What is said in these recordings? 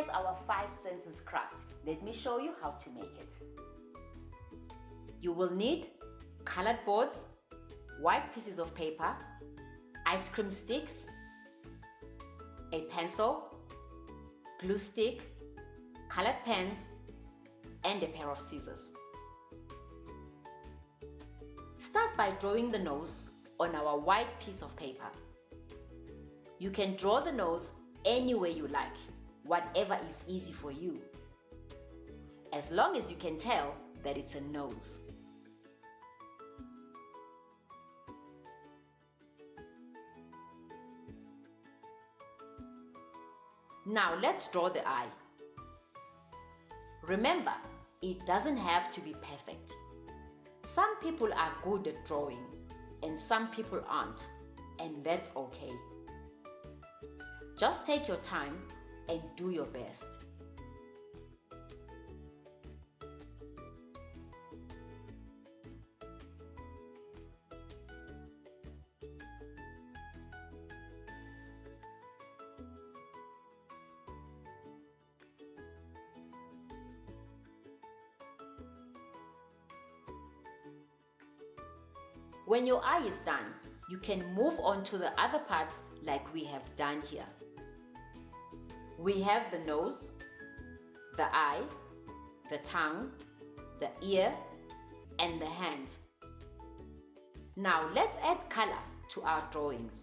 Here's our 5 senses craft. Let me show you how to make it. You will need colored boards, white pieces of paper, ice cream sticks, a pencil, glue stick, colored pens, and a pair of scissors. Start by drawing the nose on our white piece of paper. You can draw the nose any way you like, whatever is easy for you, as long as you can tell that it's a nose. Now let's draw the eye. Remember, it doesn't have to be perfect. Some people are good at drawing and some people aren't, and that's okay. Just take your time and do your best. When your eye is done, you can move on to the other parts like we have done here. We have the nose, the eye, the tongue, the ear, and the hand. Now let's add color to our drawings.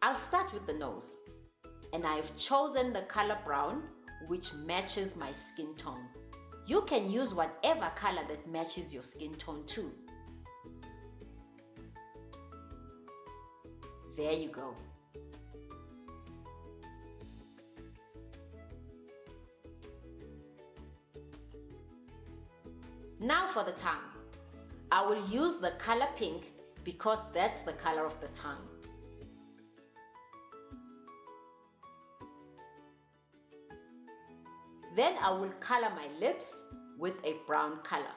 I'll start with the nose, and I've chosen the color brown, which matches my skin tone. You can use whatever color that matches your skin tone too. There you go. Now for the tongue. I will use the color pink because that's the color of the tongue. Then I will color my lips with a brown color.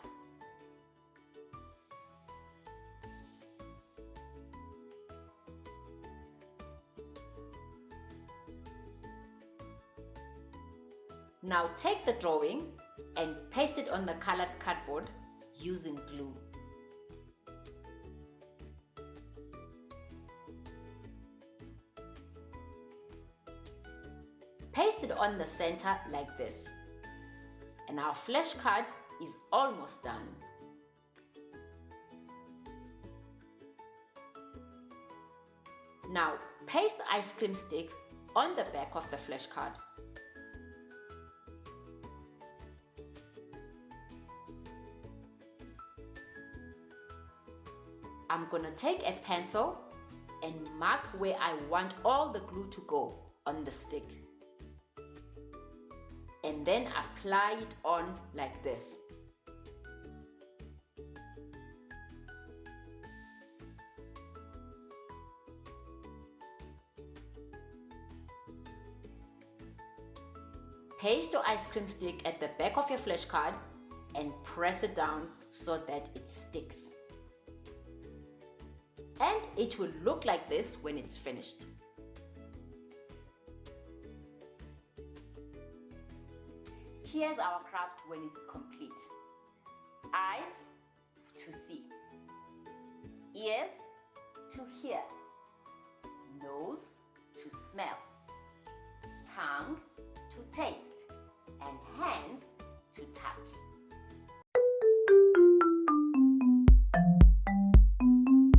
Now take the drawing and paste it on the colored cardboard using glue. Paste it on the center like this. And our flashcard is almost done. Now paste the ice cream stick on the back of the flashcard. I'm gonna take a pencil and mark where I want all the glue to go on the stick. And then apply it on like this. Paste your ice cream stick at the back of your flashcard and press it down so that it sticks. And it will look like this when it's finished. Here's our craft when it's complete. Eyes to see, ears to hear, nose to smell, tongue to taste,